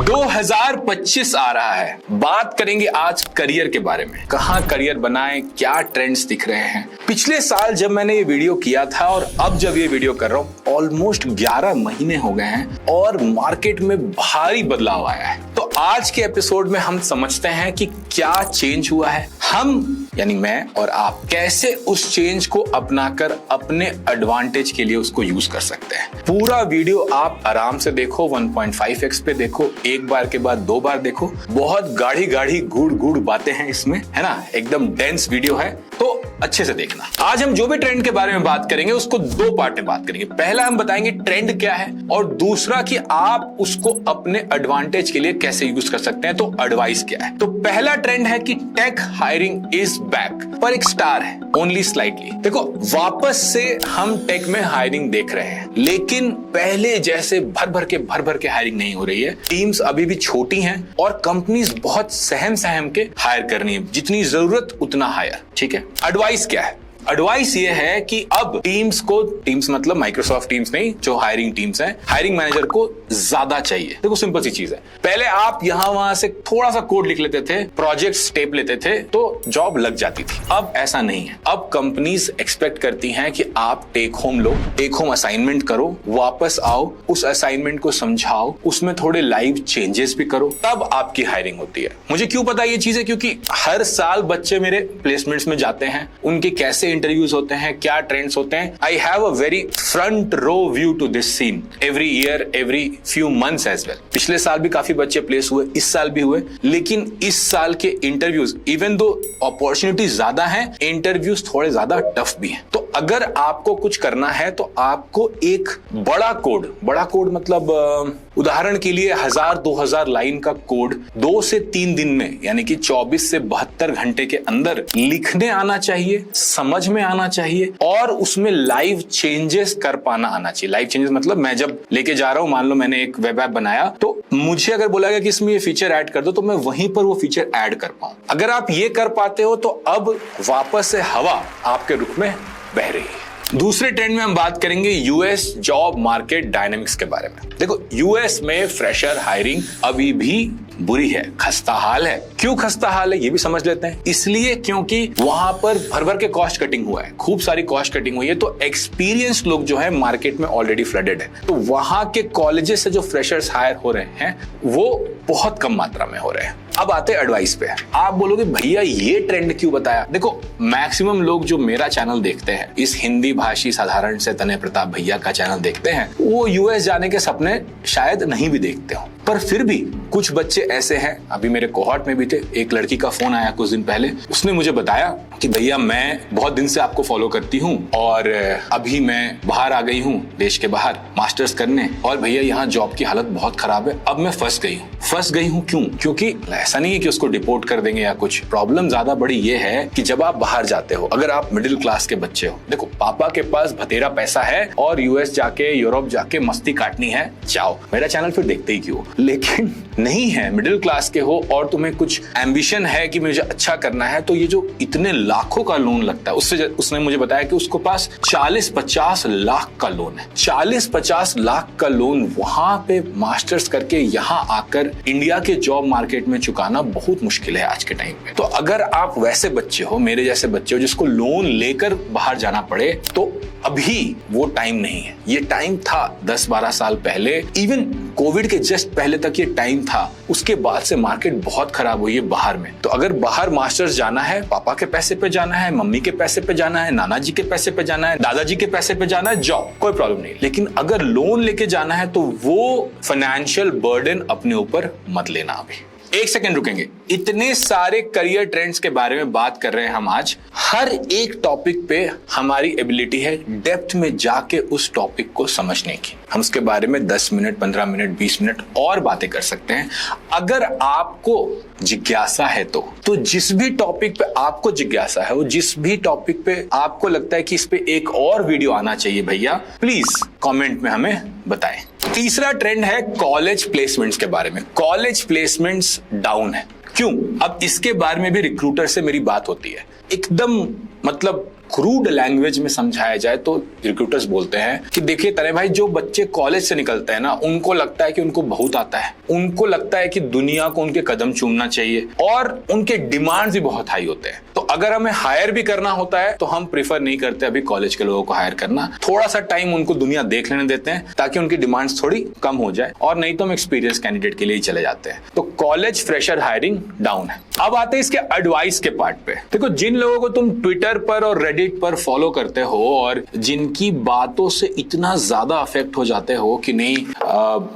2025 आ रहा है। बात करेंगे आज करियर के बारे में। कहाँ करियर बनाएं, क्या ट्रेंड्स दिख रहे हैं। पिछले साल जब मैंने ये वीडियो किया था और अब जब ये वीडियो कर रहा हूँ, ऑलमोस्ट 11 महीने हो गए हैं और मार्केट में भारी बदलाव आया है। तो आज के एपिसोड में हम समझते हैं कि क्या चेंज हुआ है, हम यानी मैं और आप कैसे उस चेंज को अपनाकर अपने एडवांटेज के लिए उसको यूज कर सकते हैं। पूरा वीडियो आप आराम से देखो, 1.5x पे देखो, एक बार के बाद 2 बार देखो। बहुत गाढ़ी गाढ़ी गुड़ गुड़ बातें हैं इसमें, है ना, एकदम डेंस वीडियो है, तो अच्छे से देखना। आज हम जो भी ट्रेंड के बारे में बात करेंगे उसको 2 पार्ट में बात करेंगे। पहला हम बताएंगे ट्रेंड क्या है और दूसरा कि आप उसको अपने एडवांटेज के लिए कैसे यूज कर सकते हैं, तो एडवाइस क्या है। तो पहला ट्रेंड है कि टेक हायरिंग इज बैक, पर एक स्टार है, ओनली स्लाइटली। देखो, वापस से हम टेक में हायरिंग देख रहे हैं, लेकिन पहले जैसे भर भर के हायरिंग नहीं हो रही है। टीम्स अभी भी छोटी हैं और कंपनीज बहुत सहम के हायर कर रही है, जितनी जरूरत उतना हायर। ठीक है, एडवाइस क्या है? एडवाइस ये है कि अब टीम्स मतलब माइक्रोसॉफ्ट टीम्स नहीं, जो हायरिंग टीम्स हैं, हायरिंग मैनेजर को ज्यादा चाहिए। देखो, सिंपल सी चीज है, पहले आप यहां वहां से थोड़ा सा कोड लिख लेते थे, प्रोजेक्ट स्टेप लेते थे, तो जॉब लग जाती थी। अब ऐसा नहीं है। अब कंपनीज एक्सपेक्ट करती हैं कि आप टेक होम लो, टेक होम असाइनमेंट करो, वापस आओ, उस असाइनमेंट को समझाओ, उसमें थोड़े लाइव चेंजेस भी करो, तब आपकी हायरिंग होती है। मुझे क्यों पता ये चीज है? क्योंकि हर साल बच्चे मेरे प्लेसमेंट्स में जाते हैं, उनके कैसे इंटरव्यूज होते हैं, क्या ट्रेंड्स होते हैं। I have a very front row view to this scene every year, every few months as well. पिछले साल भी काफी बच्चे प्लेस हुए, इस साल भी हुए, लेकिन इस साल के इंटरव्यूज, इवन दो अपॉर्चुनिटी ज्यादा हैं, इंटरव्यूज थोड़े ज्यादा टफ भी हैं। तो अगर आपको कुछ करना है तो आपको एक बड़ा कोड मतलब उदाहरण के लिए 1000-2000 लाइन का कोड 2 से 3 दिन में, यानी कि 24 से 72 घंटे के अंदर लिखने आना चाहिए, समझ में आना चाहिए और उसमें लाइव चेंजेस कर पाना आना चाहिए। लाइव चेंजेस मतलब मैं जब लेके जा रहा हूं, मान लो मैंने एक वेब ऐप बनाया, तो मुझे अगर बोला गया कि इसमें ये फीचर ऐड कर दो, तो मैं वहीं पर वो फीचर ऐड कर पाऊं। अगर आप ये कर पाते हो तो अब वापस से हवा आपके रुख में बह रही है। दूसरे ट्रेंड में हम बात करेंगे यूएस जॉब मार्केट डायनेमिक्स के बारे में। देखो, यूएस में फ्रेशर हायरिंग अभी भी बुरी है, खस्ता हाल है। क्यों खस्ता हाल है ये भी समझ लेते हैं। इसलिए क्योंकि वहां पर भर के कॉस्ट कटिंग हुआ है, खूब सारी कॉस्ट कटिंग हुई है, तो एक्सपीरियंस लोग जो है मार्केट में ऑलरेडी फ्लडेड है। तो वहां के कॉलेजेस से जो फ्रेशर्स हायर हो रहे हैं वो बहुत कम मात्रा में हो रहे हैं। अब आते हैं एडवाइस पे। आप बोलोगे भैया ये ट्रेंड क्यों बताया? देखो, मैक्सिमम लोग जो मेरा चैनल देखते हैं, इस हिंदी भाषी साधारण से तने प्रताप भैया का चैनल देखते हैं, वो यूएस जाने के सपने शायद नहीं भी देखते हो, पर फिर भी कुछ बच्चे ऐसे हैं, अभी मेरे कोहॉर्ट में भी थे। एक लड़की का फोन आया कुछ दिन पहले, उसने मुझे बताया कि भैया मैं बहुत दिन से आपको फॉलो करती हूँ और अभी मैं बाहर आ गई हूँ, देश के बाहर मास्टर्स करने, और भैया यहाँ जॉब की हालत बहुत खराब है, अब मैं फंस गई हूँ। क्यों? क्योंकि ऐसा नहीं है कि उसको डिपोर्ट कर देंगे या कुछ, प्रॉब्लम ज्यादा बड़ी ये है कि जब आप बाहर जाते हो, अगर आप मिडिल क्लास के बच्चे हो, देखो पापा के पास बतेरा पैसा है और यूएस जाके, यूरोप जाके मस्ती काटनी है, जाओ, मेरा चैनल फिर देखते ही क्यों। लेकिन नहीं है, मिडिल क्लास के हो और तुम्हें कुछ एम्बिशन है कि मुझे अच्छा करना है, तो ये जो इतने लाखों का लोन लगता है, उसने मुझे बताया कि उसको पास 40-50 लाख का लोन है। 40-50 लाख का लोन वहां पे मास्टर्स करके यहाँ आकर इंडिया के जॉब मार्केट में चुकाना बहुत मुश्किल है आज के टाइम पे। तो अगर आप वैसे बच्चे हो, मेरे जैसे बच्चे हो, जिसको लोन लेकर बाहर जाना पड़े, तो अभी वो टाइम नहीं है। ये टाइम था 10-12 साल पहले, इवन कोविड के जस्ट पहले तक ये टाइम था। उसके बाद से मार्केट बहुत खराब हुई है बाहर में। तो अगर बाहर मास्टर्स जाना है, पापा के पैसे पे जाना है, मम्मी के पैसे पे जाना है, नाना जी के पैसे पे जाना है, दादाजी के पैसे पे जाना है, जाओ, कोई प्रॉब्लम नहीं। लेकिन अगर लोन लेके जाना है तो वो फाइनेंशियल बर्डन अपने ऊपर मत लेना। अभी 1 सेकंड रुकेंगे। इतने सारे करियर ट्रेंड्स के बारे में बात कर रहे हैं हम आज। हर एक टॉपिक पे हमारी एबिलिटी है डेप्थ में जाके उस टॉपिक को समझने की। हम उसके बारे में 10 मिनट, 15 मिनट, 20 मिनट और बातें कर सकते हैं। अगर आपको जिज्ञासा है तो जिस भी टॉपिक पे आपको जिज्ञासा है, वो जिस भी टॉपिक पे आपको लगता है कि इस पे एक और वीडियो आना चाहिए भैया, प्लीज कमेंट में हमें बताएं। तीसरा ट्रेंड है कॉलेज प्लेसमेंट्स के बारे में। कॉलेज प्लेसमेंट्स डाउन है। क्यों? अब इसके बारे में भी रिक्रूटर से मेरी बात होती है। एकदम मतलब क्रूड लैंग्वेज में समझाया जाए तो रिक्रूटर्स बोलते हैं कि देखिए तने भाई, जो बच्चे कॉलेज से निकलते हैं ना, उनको लगता है कि उनको बहुत आता है, उनको लगता है कि दुनिया को उनके कदम चूमना चाहिए और उनके डिमांड्स भी बहुत हाई होते हैं। तो अगर हमें हायर भी करना होता है तो हम प्रेफर नहीं करते अभी कॉलेज के लोगों को हायर करना, थोड़ा सा टाइम उनको दुनिया देख लेने देते हैं ताकि उनकी डिमांड्स थोड़ी कम हो जाए, और नहीं तो हम एक्सपीरियंस कैंडिडेट के लिए ही चले जाते हैं। तो कॉलेज फ्रेशर हायरिंग डाउन है। अब आते हैं इसके एडवाइस के पार्ट पे। देखो, जिन लोगों को तुम ट्विटर पर और रेडिट पर फॉलो करते हो और जिनकी बातों से इतना ज्यादा अफेक्ट हो जाते हो कि नहीं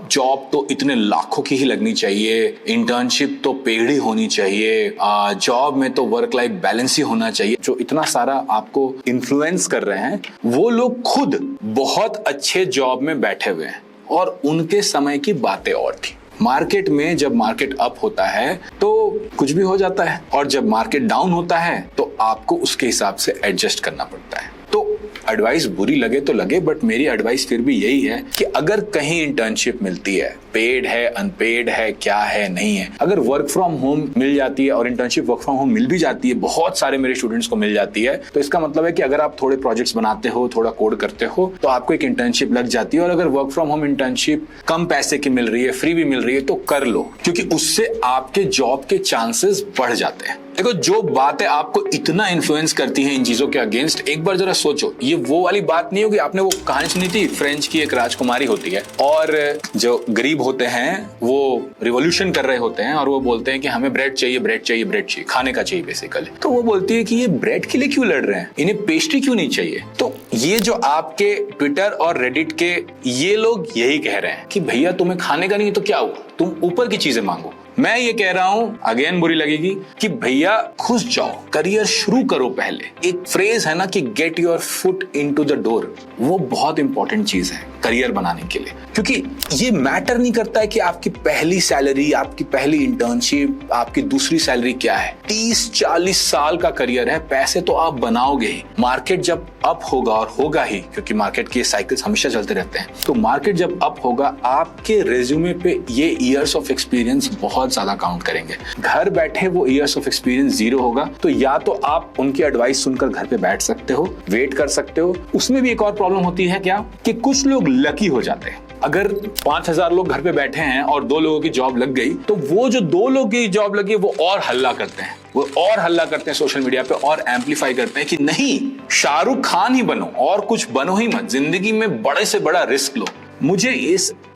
जॉब तो इतने लाखों की ही लगनी चाहिए, इंटर्नशिप तो पेड ही होनी चाहिए, जॉब में तो वर्क लाइफ बैलेंस ही होना चाहिए, जो इतना सारा आपको इन्फ्लुएंस कर रहे हैं, वो लोग खुद बहुत अच्छे जॉब में बैठे हुए हैं और उनके समय की बातें और थी। मार्केट में जब मार्केट अप होता है तो कुछ भी हो जाता है, और जब मार्केट डाउन होता है तो आपको उसके हिसाब से एडजस्ट करना पड़ता है। तो एडवाइस बुरी लगे तो लगे, बट मेरी एडवाइस फिर भी यही है कि अगर कहीं इंटर्नशिप मिलती है, पेड है, अनपेड है, क्या है, नहीं है, अगर वर्क फ्रॉम होम मिल जाती है, और इंटर्नशिप वर्क फ्रॉम होम मिल भी जाती है, बहुत सारे मेरे स्टूडेंट्स को मिल जाती है, तो इसका मतलब है कि अगर आप थोड़े प्रोजेक्ट्स बनाते हो, थोड़ा कोड करते हो, तो आपको एक इंटर्नशिप लग जाती है। और अगर वर्क फ्रॉम होम इंटर्नशिप कम पैसे की मिल रही है, फ्री भी मिल रही है, तो कर लो, क्योंकि उससे आपके जॉब के चांसेस बढ़ जाते हैं। देखो, जो बातें आपको इतना इन्फ्लुएंस करती हैं इन चीजों के अगेंस्ट, एक बार जरा सोचो, ये वो वाली बात नहीं होगी। आपने वो कहानी सुनी थी, फ्रेंच की एक राजकुमारी होती है और जो गरीब होते हैं वो रिवॉल्यूशन कर रहे होते हैं और वो बोलते हैं कि हमें ब्रेड चाहिए, ब्रेड चाहिए, ब्रेड चाहिए, खाने का चाहिए बेसिकली। तो वो बोलती है कि ये ब्रेड के लिए क्यों लड़ रहे हैं, इन्हें पेस्ट्री क्यों नहीं चाहिए। तो ये जो आपके ट्विटर और रेडिट के ये लोग यही कह रहे हैं कि भैया तुम्हें खाने का नहीं तो क्या हुआ, तुम ऊपर की चीजें मांगो। मैं ये कह रहा हूं, अगेन बुरी लगेगी, कि भैया खुश जाओ, करियर शुरू करो। पहले एक फ्रेज है ना कि get your foot into the door, वो बहुत इंपॉर्टेंट चीज है करियर बनाने के लिए, क्योंकि ये मैटर नहीं करता है कि आपकी पहली सैलरी, आपकी पहली इंटर्नशिप, आपकी दूसरी सैलरी क्या है। 30-40 साल का करियर है, पैसे तो आप बनाओगे ही। मार्केट जब अप होगा, और होगा ही क्योंकि मार्केट के साइकिल्स हमेशा चलते रहते हैं, तो मार्केट जब अप होगा, आपके रेज्यूमे पे ये ईयर्स ऑफ एक्सपीरियंस बहुत ज्यादा काउंट करेंगे। घर बैठे वो ईयर्स ऑफ एक्सपीरियंस 0 होगा, तो या तो आप उनकी एडवाइस सुनकर घर पे बैठ सकते हो, वेट कर सकते हो। उसमें भी एक और प्रॉब्लम होती है क्या, कि कुछ लोग लकी हो जाते हैं। अगर 5000 लोग घर पे बैठे हैं और 2 लोगों की जॉब लग गई, तो वो जो 2 लोगों की जॉब लगी वो और हल्ला करते हैं, वो और हल्ला करते हैं सोशल मीडिया पे, और एम्पलीफाई करते हैं कि नहीं, शाहरुख खान ही बनो और कुछ बनो ही मत, जिंदगी में बड़े से बड़ा रिस्क लो। मुझे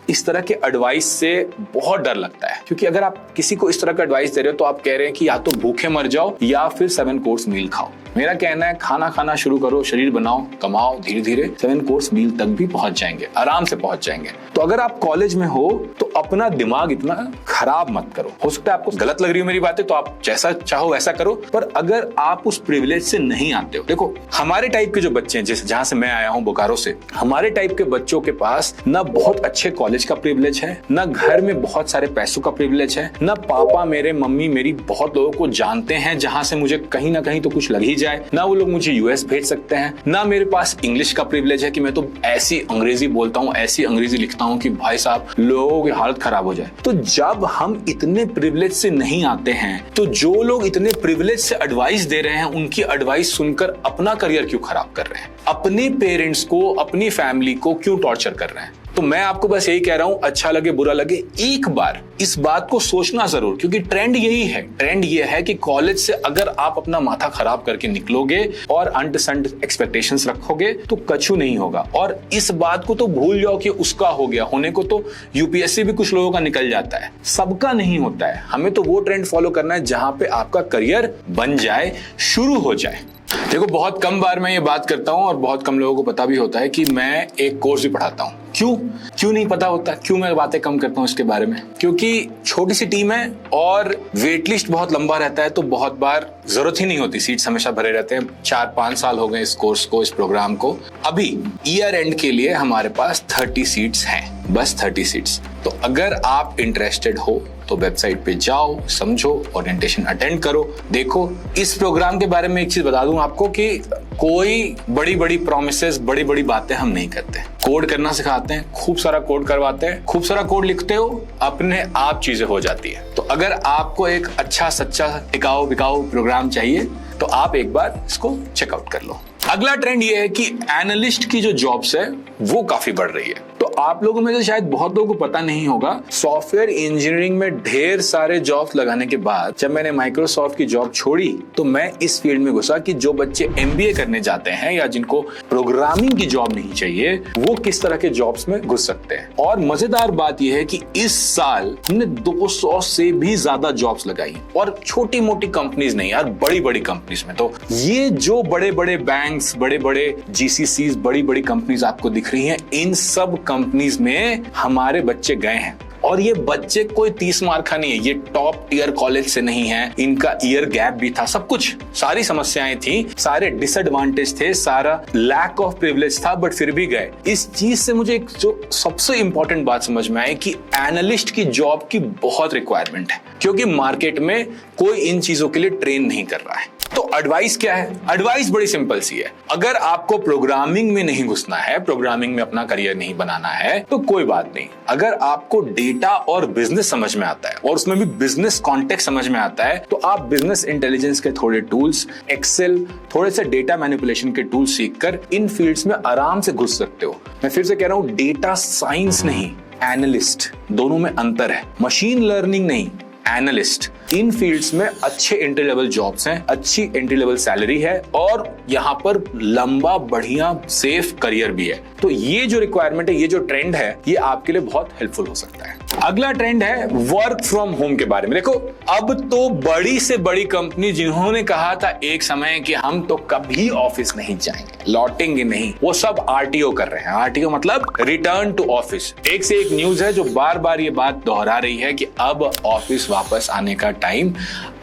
इस तरह के एडवाइस से बहुत डर लगता है, क्योंकि अगर आप किसी को इस तरह का एडवाइस दे रहे हो तो आप कह रहे हैं कि या तो भूखे मर जाओ या फिर 7 कोर्स मील खाओ। मेरा कहना है खाना खाना शुरू करो, शरीर बनाओ, कमाओ, धीरे धीरे 7 कोर्स मील तक भी पहुंच जाएंगे, आराम से पहुंच जाएंगे। तो अगर आप कॉलेज में हो तो अपना दिमाग इतना खराब मत करो। हो सकता है आपको गलत लग रही हो मेरी बातें, तो आप जैसा चाहो वैसा करो, पर अगर आप उस प्रिविलेज से नहीं आते हो, देखो हमारे टाइप के जो बच्चे हैं, जैसे जहां से मैं आया हूं बोकारो से, हमारे टाइप के बच्चों के पास ना बहुत अच्छे कॉलेज का प्रिविलेज है, ना घर में बहुत सारे पैसों का प्रिविलेज है, ना पापा मेरे, मम्मी मेरी बहुत लोगों को जानते हैं जहां से मुझे कहीं ना कहीं तो कुछ लग ही जाए, ना वो लोग मुझे यूएस भेज सकते हैं, ना मेरे पास इंग्लिश का प्रिविलेज है कि मैं तो ऐसी अंग्रेजी बोलता हूँ, ऐसी अंग्रेजी लिखता हूँ कि भाई साहब लोगों की हालत खराब हो जाए। तो जब हम इतने प्रिविलेज से नहीं आते हैं, तो जो लोग इतने प्रिविलेज से एडवाइस दे रहे हैं, उनकी एडवाइस सुनकर अपना करियर क्यों खराब कर रहे हैं, अपने पेरेंट्स को, अपनी फैमिली को क्यों टॉर्चर कर रहे हैं। तो मैं आपको बस यही कह रहा हूं, अच्छा लगे बुरा लगे, एक बार इस बात को सोचना जरूर, क्योंकि ट्रेंड यही है। ट्रेंड ये है कि कॉलेज से अगर आप अपना माथा खराब करके निकलोगे और अंट संट एक्सपेक्टेशंस रखोगे तो कछु नहीं होगा। और इस बात को तो भूल जाओ कि उसका हो गया, होने को तो यूपीएससी भी कुछ लोगों का निकल जाता है, सबका नहीं होता है। हमें तो वो ट्रेंड फॉलो करना है जहां पे आपका करियर बन जाए, शुरू हो जाए। देखो, बहुत कम बार मैं ये बात करता हूं और बहुत कम लोगों को पता भी होता है कि मैं एक कोर्स भी पढ़ाता हूं। क्यों नहीं पता होता, क्यों मैं बातें कम करता हूं इसके बारे में, क्योंकि छोटी सी टीम है और वेट लिस्ट बहुत लंबा रहता है, तो बहुत बार जरूरत ही नहीं होती, सीट्स हमेशा भरे रहते हैं। 4-5 साल हो गए इस कोर्स को, इस प्रोग्राम को। अभी ईयर एंड के लिए हमारे पास 30 सीट्स हैं, बस 30 सीट्स। तो अगर आप इंटरेस्टेड हो तो वेबसाइट पे जाओ, समझो, ओरिएंटेशन अटेंड करो, देखो। इस प्रोग्राम के बारे में एक चीज बता दूं आपको कि कोई बड़ी बड़ी प्रोमिसेस, बड़ी बड़ी बातें हम नहीं करते। कोड करना सिखाते हैं, खूब सारा कोड करवाते हैं, खूब सारा कोड लिखते हो, अपने आप चीजें हो जाती है। तो अगर आपको एक अच्छा सच्चा टिकाऊ बिकाऊ प्रोग्राम चाहिए तो आप एक बार इसको चेकआउट कर लो। अगला ट्रेंड ये है कि एनालिस्ट की जो जॉब्स है वो काफी बढ़ रही है। तो आप लोगों में से शायद बहुत लोगों को पता नहीं होगा, सॉफ्टवेयर इंजीनियरिंग में ढेर सारे जॉब्स लगाने के बाद जब मैंने माइक्रोसॉफ्ट की जॉब छोड़ी तो मैं इस फील्ड में घुसा कि जो बच्चे एमबीए करने जाते हैं या जिनको प्रोग्रामिंग की जॉब नहीं चाहिए वो किस तरह के जॉब्स में घुस सकते हैं। और मजेदार बात यह है कि इस साल हमने 200 से भी ज्यादा जॉब्स लगाई, और छोटी मोटी कंपनीज नहीं यार, बड़ी बड़ी कंपनीज में। तो ये जो बड़े बड़े बैंक्स, बड़े बड़े जीसीसीज, बड़ी बड़ी कंपनीज आपको दिख रही हैं, इन सब कंपनीज में हमारे बच्चे गए हैं। और ये बच्चे कोई 30 मार्क का नहीं है, ये टॉप टियर कॉलेज से नहीं है, इनका ईयर गैप भी था, सब कुछ, सारी समस्याएं थी, सारे डिसएडवांटेज थे, सारा लैक ऑफ प्रिविलेज था, बट फिर भी गए। इस चीज से मुझे एक जो सबसे इंपॉर्टेंट बात समझ में आई कि एनालिस्ट की जॉब की बहुत रिक्वायरमेंट है, क्योंकि मार्केट में कोई इन चीजों के लिए ट्रेन नहीं कर रहा है। तो एडवाइस क्या है? एडवाइस बड़ी सिंपल सी है। अगर आपको प्रोग्रामिंग में नहीं घुसना है, प्रोग्रामिंग में अपना करियर नहीं बनाना है, तो कोई बात नहीं। अगर आपको डेटा और बिजनेस समझ में आता है और उसमें भी बिजनेस कॉन्टेक्स्ट समझ में आता है, तो आप बिजनेस इंटेलिजेंस के थोड़े टूल्स, एक्सेल, थोड़े से डेटा मैनिपुलेशन के टूल्स सीखकर इन फील्ड्स में आराम से घुस सकते हो। मैं फिर से कह रहा हूं, डेटा साइंस नहीं, एनालिस्ट, दोनों में अंतर है। मशीन लर्निंग नहीं, एनालिस्ट। इन फील्ड्स में अच्छे एंट्री लेवल जॉब्स हैं, अच्छी एंट्री लेवल सैलरी है और यहाँ पर लंबा बढ़िया सेफ करियर भी है। तो ये जो रिक्वायरमेंट है, ये जो ट्रेंड है, ये आपके लिए बहुत हेल्पफुल हो सकता है। अगला ट्रेंड है वर्क फ्रॉम होम के बारे में। देखो, अब तो बड़ी से बड़ी कंपनी जिन्होंने कहा था एक समय कि हम तो कभी ऑफिस नहीं जाएंगे, लौटेंगे नहीं, वो सब आरटीओ कर रहे हैं। आरटीओ मतलब रिटर्न टू ऑफिस। एक से एक न्यूज है जो बार बार ये बात दोहरा रही है कि अब ऑफिस वापस आने का टाइम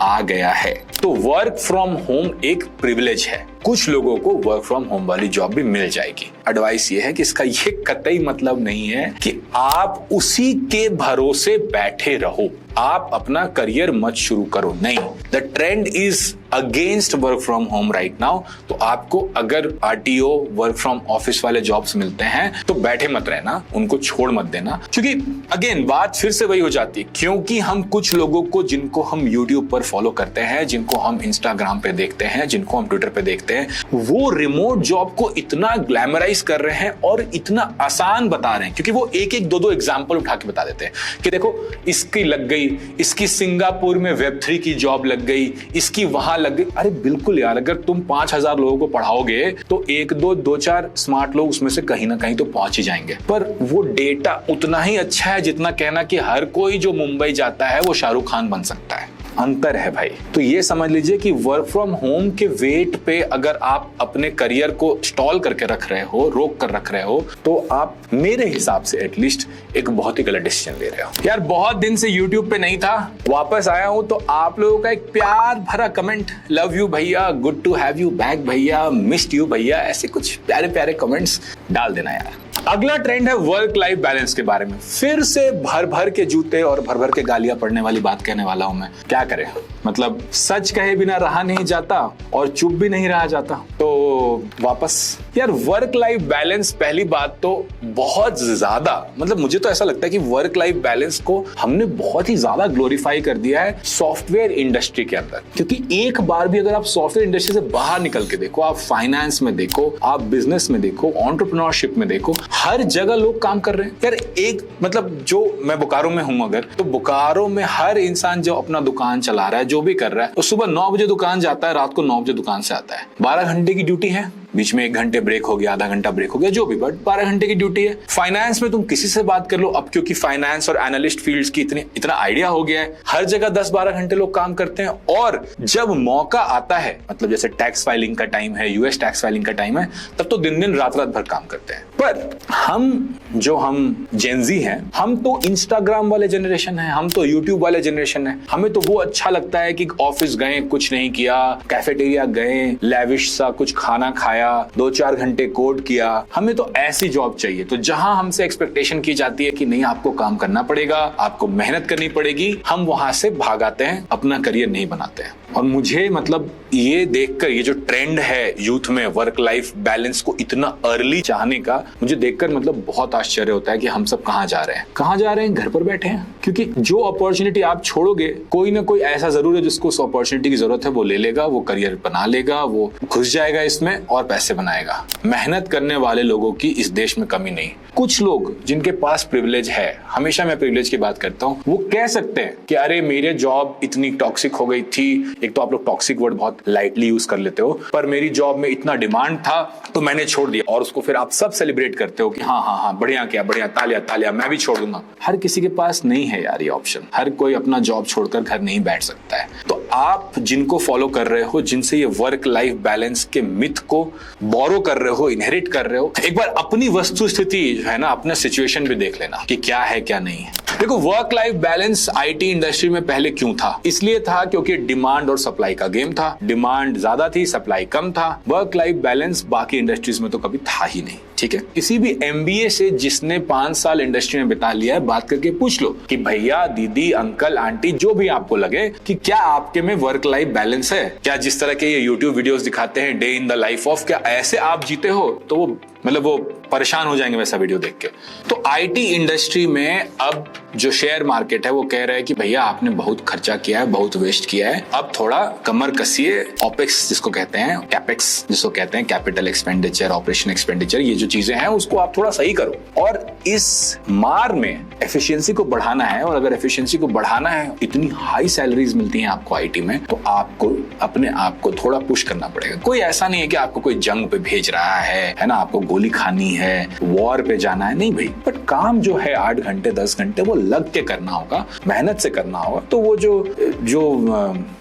आ गया है। तो वर्क फ्रॉम होम एक प्रिविलेज है, कुछ लोगों को वर्क फ्रॉम होम वाली जॉब भी मिल जाएगी। एडवाइस ये है कि इसका ये कतई मतलब नहीं है कि आप उसी के भरोसे बैठे रहो, आप अपना करियर मत शुरू करो, नहीं। The trend is against work from home right now. तो आपको अगर आरटीओ, वर्क फ्रॉम ऑफिस वाले जॉब्स मिलते हैं तो बैठे मत रहना, उनको छोड़ मत देना। क्योंकि अगेन बात फिर से वही हो जाती है, क्योंकि हम कुछ लोगों को, जिनको हम यूट्यूब पर फॉलो करते हैं, जिनको हम इंस्टाग्राम पे देखते हैं, जिनको हम ट्विटर पे देखते हैं, वो रिमोट जॉब को इतना ग्लैमराइज कर रहे हैं और इतना आसान बता रहे हैं, क्योंकि वो एक एक दो एग्जाम्पल उठा के बता देते हैं कि देखो इसकी लग गई, इसकी सिंगापुर में वेब3 की जॉब लग गई, इसकी वहां लग गई। अरे बिल्कुल यार, अगर तुम 5000 लोगों को पढ़ाओगे तो एक दो चार स्मार्ट लोग उसमें से कहीं ना कहीं तो पहुंच ही जाएंगे। पर वो डेटा उतना ही अच्छा है जितना कहना कि हर कोई जो मुंबई जाता है वो शाहरुख खान बन सकता है। अंतर है भाई। तो ये समझ लीजिए कि वर्क फ्रॉम होम के वेट पे अगर आप अपने करियर को स्टॉल करके रख रहे हो, रोक कर रख रहे हो, तो आप मेरे हिसाब से एटलीस्ट एक बहुत ही गलत डिसीजन ले रहे हो। यार बहुत दिन से यूट्यूब पे नहीं था, वापस आया हूं तो आप लोगों का एक प्यार भरा कमेंट, लव यू भैया, good to have you back भैया, मिस्ड यू भैया, ऐसे कुछ प्यारे प्यारे कमेंट्स डाल देना यार। अगला ट्रेंड है वर्क लाइफ बैलेंस के बारे में। फिर से भर भर के जूते और भर भर के गालियां पड़ने वाली बात कहने वाला हूं मैं। क्या करें, मतलब सच कहे बिना रहा नहीं जाता और चुप भी नहीं रहा जाता। तो वापस यार, वर्क लाइफ बैलेंस, पहली बात तो बहुत ज्यादा, मतलब मुझे तो ऐसा लगता है कि वर्क लाइफ बैलेंस को हमने बहुत ही ज्यादा ग्लोरीफाई कर दिया है सॉफ्टवेयर इंडस्ट्री के अंदर। क्योंकि एक बार भी अगर आप सॉफ्टवेयर इंडस्ट्री से बाहर निकल के देखो, आप फाइनेंस में देखो, आप बिजनेस में देखो, एंटरप्रेन्योरशिप में देखो, हर जगह लोग काम कर रहे हैं यार। एक मतलब जो मैं बोकारो में हूं अगर, तो बोकारो में हर इंसान जो अपना दुकान चला रहा है, जो भी कर रहा है, तो सुबह 9 बजे दुकान जाता है, रात को 9 बजे दुकान से आता है। 12 घंटे की ड्यूटी है, बीच में 1 घंटे ब्रेक हो गया, आधा घंटा ब्रेक हो गया, जो भी, बट 12 घंटे की ड्यूटी है। फाइनेंस में तुम किसी से बात कर लो अब, क्योंकि फाइनेंस और एनालिस्ट फील्ड्स की इतना आइडिया हो गया है, हर जगह 10-12 घंटे लोग काम करते हैं। और जब मौका आता है, मतलब जैसे टैक्स फाइलिंग का टाइम है, यूएस टैक्स फाइलिंग का टाइम है, तब तो दिन रात भर काम करते हैं। पर हम जेनजी हैं, हम तो इंस्टाग्राम वाले जनरेशन है, हम तो यूट्यूब वाले जनरेशन है। हमें तो वो अच्छा लगता है कि ऑफिस गए, कुछ नहीं किया, कैफेटेरिया गए, लैविश सा कुछ खाना खाया, 2-4 घंटे कोड किया। हमें तो ऐसी जॉब चाहिए। तो जहां हमसे एक्सपेक्टेशन की जाती है कि नहीं आपको काम करना पड़ेगा, आपको मेहनत करनी पड़ेगी, हम वहां से भाग आते हैं, अपना करियर नहीं बनाते हैं। और मुझे मतलब ये देखकर, ये जो ट्रेंड है यूथ में वर्क लाइफ बैलेंस को इतना अर्ली चाहने का, मुझे देखकर मतलब बहुत आश्चर्य होता है कि हम सब कहाँ जा रहे हैं। कहाँ जा रहे हैं? घर पर बैठे हैं। क्योंकि जो अपॉर्चुनिटी आप छोड़ोगे, कोई ना कोई ऐसा जरूर है जिसको उस अपॉर्चुनिटी की जरूरत है, वो ले लेगा, वो करियर बना लेगा, वो घुस जाएगा इसमें और पैसे बनाएगा। मेहनत करने वाले लोगों की इस देश में कमी नहीं। कुछ लोग जिनके पास प्रिविलेज है, हमेशा मैं प्रिविलेज की बात करता हूँ, वो कह सकते हैं कि अरे मेरे जॉब इतनी टॉक्सिक हो गई थी। एक तो आप लोग टॉक्सिक वर्ड बहुत लाइटली यूज कर लेते हो, पर मेरी जॉब में इतना डिमांड था तो मैंने छोड़ दिया। और उसको फिर आप सब सेलिब्रेट करते हो कि हाँ हाँ हाँ बढ़िया किया, बढ़िया, तालिया तालिया, मैं भी छोड़ दूंगा। हर किसी के पास नहीं है यार ये ऑप्शन। हर कोई अपना जॉब छोड़कर घर नहीं बैठ सकता है। तो आप जिनको फॉलो कर रहे हो, जिनसे ये वर्क लाइफ बैलेंस के मिथ को बोरो कर रहे हो, इनहेरिट कर रहे हो, एक बार अपनी वस्तु स्थिति है ना, अपना सिचुएशन भी देख लेना कि क्या है क्या नहीं है। देखो, work life balance IT industry में पहले क्यों था? इसलिए था क्योंकि डिमांड और सप्लाई का गेम था। डिमांड ज्यादा थी, सप्लाई कम था। वर्क लाइफ बैलेंस बाकी इंडस्ट्रीज में तो कभी था ही नहीं। ठीक है, किसी भी एमबीए से जिसने 5 साल इंडस्ट्री में बिता लिया है, बात करके पूछ लो कि भैया, दीदी, अंकल, आंटी, जो भी आपको लगे, कि क्या आपके में वर्क लाइफ बैलेंस है? क्या जिस तरह के ये यूट्यूब वीडियोस दिखाते हैं day in the life of, क्या ऐसे आप जीते हो? तो वो मतलब वो परेशान हो जाएंगे वैसा वीडियो देख के। तो आईटी इंडस्ट्री में अब जो शेयर मार्केट है वो कह रहा है कि भैया आपने बहुत खर्चा किया है, बहुत वेस्ट किया है, अब थोड़ा कमर कसिए। ऑपेक्स जिसको कहते हैं, कैपेक्स जिसको कहते हैं, कैपिटल एक्सपेंडिचर, ऑपरेशन एक्सपेंडिचर, ये जो चीजें हैं उसको आप थोड़ा सही करो। और इस मार में एफिशिएंसी को बढ़ाना है, और अगर एफिशिएंसी को बढ़ाना है, इतनी हाई सैलरीज मिलती हैं आपको आईटी में, तो आपको अपने आप को थोड़ा पुश करना पड़ेगा। कोई ऐसा नहीं है कि आपको कोई जंग पे भेज रहा है ना, आपको गोली खानी है, वॉर पे जाना है, नहीं भाई। बट काम जो है 8 घंटे 10 घंटे वो लग के करना होगा, मेहनत से करना होगा। तो वो जो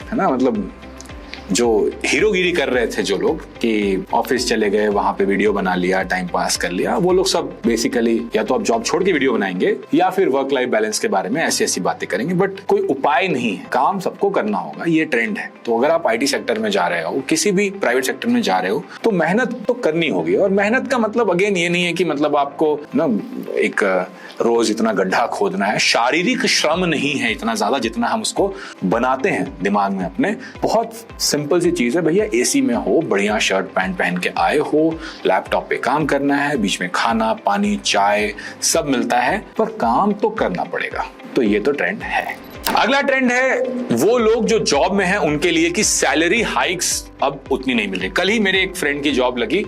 है ना, मतलब जो हीरोगिरी कर रहे थे जो लोग कि ऑफिस चले गए, वहां पे वीडियो बना लिया, टाइम पास कर लिया, वो लोग सब बेसिकली या तो आप जॉब छोड़ के वीडियो बनाएंगे या फिर वर्क लाइफ बैलेंस के बारे में ऐसी ऐसी बातें करेंगे। बट कोई उपाय नहीं है, काम सबको करना होगा, ये ट्रेंड है। तो अगर आप आईटी सेक्टर में जा रहे हो, किसी भी प्राइवेट सेक्टर में जा रहे हो, तो मेहनत तो करनी होगी। और मेहनत का मतलब अगेन ये नहीं है कि मतलब आपको ना एक रोज इतना गड्ढा खोदना है। शारीरिक श्रम नहीं है इतना ज्यादा जितना हम उसको बनाते हैं दिमाग में अपने। बहुत सिंपल सी चीज है भैया, एसी में हो, बढ़िया शर्ट पैंट पहन के आए हो, लैपटॉप पे काम करना है, बीच में खाना पानी चाय सब मिलता है, पर काम तो करना पड़ेगा। तो ये तो ट्रेंड है। अगला ट्रेंड है वो लोग जो जॉब में हैं उनके लिए कि सैलरी हाइक्स अब उतनी नहीं मिल रही। कल ही मेरे एक फ्रेंड की जॉब लगी,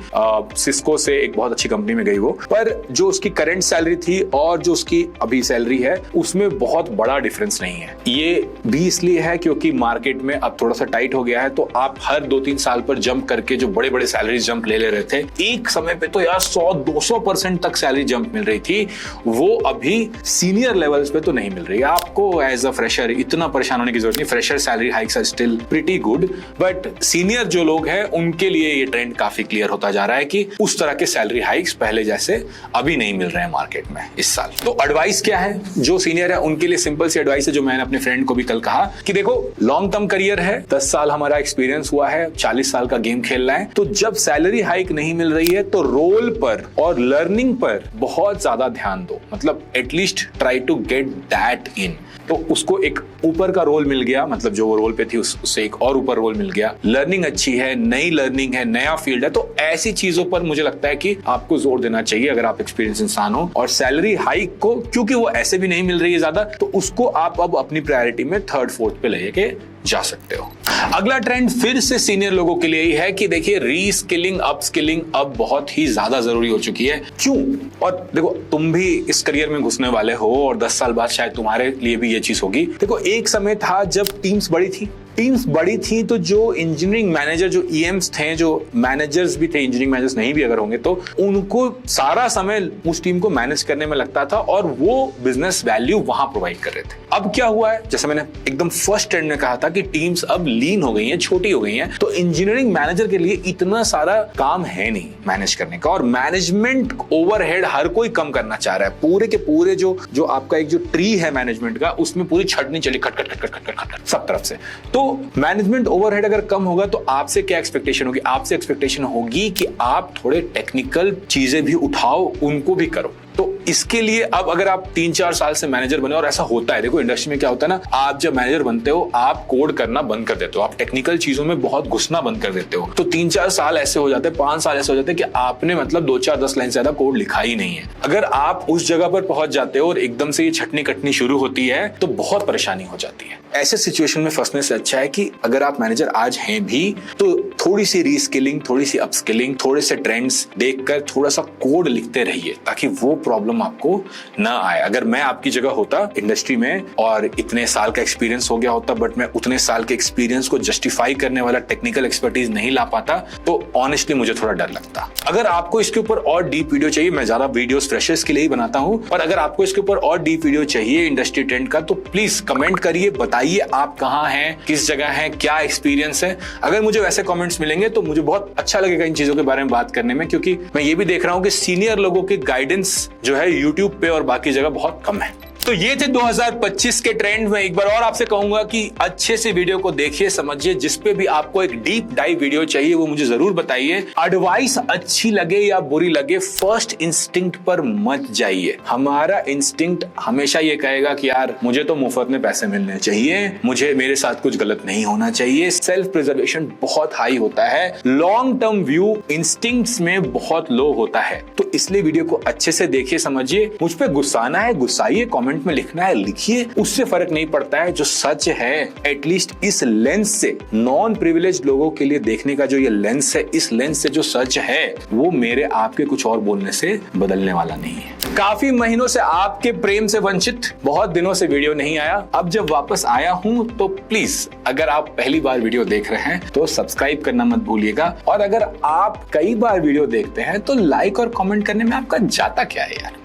सिस्को से, एक बहुत अच्छी कंपनी में गई वो, पर जो उसकी करंट सैलरी थी और जो उसकी अभी सैलरी है उसमें बहुत बड़ा डिफरेंस नहीं है। ये भी इसलिए है क्योंकि मार्केट में अब थोड़ा सा टाइट हो गया है। तो आप हर 2-3 साल पर जंप करके जो बड़े बड़े सैलरी जंप ले रहे थे, एक समय पे तो यार 100-200% तक सैलरी जंप मिल रही थी, वो अभी सीनियर लेवल्स पे तो नहीं मिल रही। आपको एज अ फ्रेशर इतना परेशान होने की जरूरत नहीं। Fresher salary hikes are still pretty good, but senior जो लोग हैं उनके लिए ये ट्रेंड काफी क्लियर होता जा रहा है कि उस तरह के सैलरी हाइक्स पहले जैसे अभी नहीं मिल रहे हैं मार्केट में इस साल। तो एडवाइस क्या है जो सीनियर है उनके लिए? सिंपल सी एडवाइस है जो मैंने अपने फ्रेंड को भी कल कहा कि देखो, लॉन्ग टर्म करियर है, 10 साल हमारा एक्सपीरियंस हुआ है, 40 साल का गेम खेलना है। तो जब सैलरी हाइक नहीं मिल रही है तो रोल पर और लर्निंग पर बहुत ज्यादा ध्यान दो। मतलब at least try to get that in. तो उसको एक ऊपर का रोल मिल गया, मतलब जो वो रोल पे थी उससे एक और ऊपर रोल मिल गया, लर्निंग अच्छी है, नई लर्निंग है, नया फील्ड है। तो ऐसी चीजों पर मुझे लगता है कि आपको जोर देना चाहिए अगर आप एक्सपीरियंस इंसान हो। और सैलरी हाइक को, क्योंकि वो ऐसे भी नहीं मिल रही है ज्यादा, तो उसको आप अब अपनी प्रायोरिटी में 3rd 4th पे लेके जा सकते हो। अगला ट्रेंड फिर से सीनियर लोगों के लिए ही है कि देखिए, रीस्किलिंग अपस्किलिंग अब बहुत ही ज्यादा जरूरी हो चुकी है। क्यों? और देखो, तुम भी इस करियर में घुसने वाले हो और 10 साल बाद शायद तुम्हारे लिए भी ये चीज होगी। देखो, एक समय था जब टीम्स बड़ी थी तो जो इंजीनियरिंग मैनेजर, जो ईएम्स थे, जो मैनेजर्स भी थे, इंजीनियरिंग मैनेजर्स नहीं भी अगर होंगे तो उनको सारा समय उस टीम को मैनेज करने में लगता था और वो बिजनेस वैल्यू वहां प्रोवाइड कर रहे थे। अब क्या हुआ है, जैसे मैंने एकदम फर्स्ट ट्रेंड में कहा था कि टीम्स अब लीन हो गई हैं, छोटी हो गई हैं, तो इंजीनियरिंग मैनेजर के लिए इतना सारा काम है नहीं मैनेज करने का। और मैनेजमेंट ओवरहेड हर कोई कम करना चाह रहा है। पूरे के पूरे जो आपका एक जो ट्री है मैनेजमेंट का, उसमें पूरी छटनी चली खट खट खट खट खट सब तरफ से। तो मैनेजमेंट ओवरहेड अगर कम होगा तो आपसे क्या एक्सपेक्टेशन होगी? आपसे एक्सपेक्टेशन होगी कि आप थोड़े टेक्निकल चीजें भी उठाओ, उनको भी करो। तो इसके लिए अब अगर आप 3-4 साल से मैनेजर बने, और ऐसा होता है, देखो इंडस्ट्री में क्या होता है ना, आप जब मैनेजर बनते हो आप कोड करना बंद कर देते हो, आप टेक्निकल चीजों में बहुत घुसना बंद कर देते हो, तो 3-4 साल ऐसे हो जाते हैं, 5 साल ऐसे हो जाते हैं कि आपने मतलब 2-4-10 लाइन से ज्यादा कोड लिखा ही नहीं है। अगर आप उस जगह पर पहुंच जाते हो और एकदम से ये छटनी कटनी शुरू होती है तो बहुत परेशानी हो जाती है। ऐसे सिचुएशन में फंसने से अच्छा है कि अगर आप मैनेजर आज हैं भी तो थोड़ी सी रीस्किलिंग, थोड़ी सी अपस्किलिंग, थोड़े से ट्रेंड्स देखकर थोड़ा सा कोड लिखते रहिए ताकि वो प्रॉब्लम आपको ना आए। अगर मैं आपकी जगह होता इंडस्ट्री में और इतने साल का एक्सपीरियंस हो गया होता, बट मैं उतने साल के एक्सपीरियंस को जस्टिफाई करने वाला टेक्निकल एक्सपर्टीज नहीं ला पाता, तो ऑनेस्टली मुझे थोड़ा डर लगता। अगर आपको इसके ऊपर और डीप वीडियो चाहिए, मैं ज्यादा वीडियोस फ्रेशर्स के लिए ही बनाता हूं, और अगर आपको इसके ऊपर और डीप वीडियो चाहिए इंडस्ट्री ट्रेंड का, तो प्लीज कमेंट करिए, बताइए आप कहां हैं, किस जगह हैं, क्या एक्सपीरियंस है। अगर मुझे वैसे कमेंट्स मिलेंगे तो मुझे बहुत अच्छा लगेगा इन चीजों के बारे में बात करने में, क्योंकि मैं ये भी देख रहा हूं कि सीनियर लोगों के गाइडेंस जो है यूट्यूब पे और बाकी जगह बहुत कम है। तो ये थे 2025 के ट्रेंड में। एक बार और आपसे कहूंगा कि अच्छे से वीडियो को देखिए, समझिए, जिस पे भी आपको एक डीप डाइव वीडियो चाहिए वो मुझे जरूर बताइए। एडवाइस अच्छी लगे या बुरी लगे, फर्स्ट इंस्टिंक्ट पर मत जाइए। हमारा इंस्टिंक्ट हमेशा ये कहेगा कि यार मुझे तो मुफ्त में पैसे मिलने चाहिए, मुझे मेरे साथ कुछ गलत नहीं होना चाहिए। सेल्फ प्रिजर्वेशन बहुत हाई होता है, लॉन्ग टर्म व्यू इंस्टिंक्ट्स में बहुत लो होता है। तो इसलिए वीडियो को अच्छे से देखिए, समझिए। मुझ पे गुस्साना है गुस्साइए, कमेंट में लिखना है लिखिए, उससे फर्क नहीं पड़ता है। जो सच है एटलीस्ट इस लेंस से, नॉन प्रिविलेज्ड लोगों के लिए देखने का जो ये लेंस है, इस लेंस से जो सच है वो मेरे आपके कुछ और बोलने से बदलने वाला नहीं है। काफी महीनों से आपके प्रेम से वंचित, बहुत दिनों से वीडियो नहीं आया, अब जब वापस आया हूं तो प्लीज अगर आप पहली बार वीडियो देख रहे हैं तो सब्सक्राइब करना मत भूलिएगा, और अगर आप कई बार वीडियो देखते हैं तो लाइक और कमेंट करने में आपका जाता क्या है यार।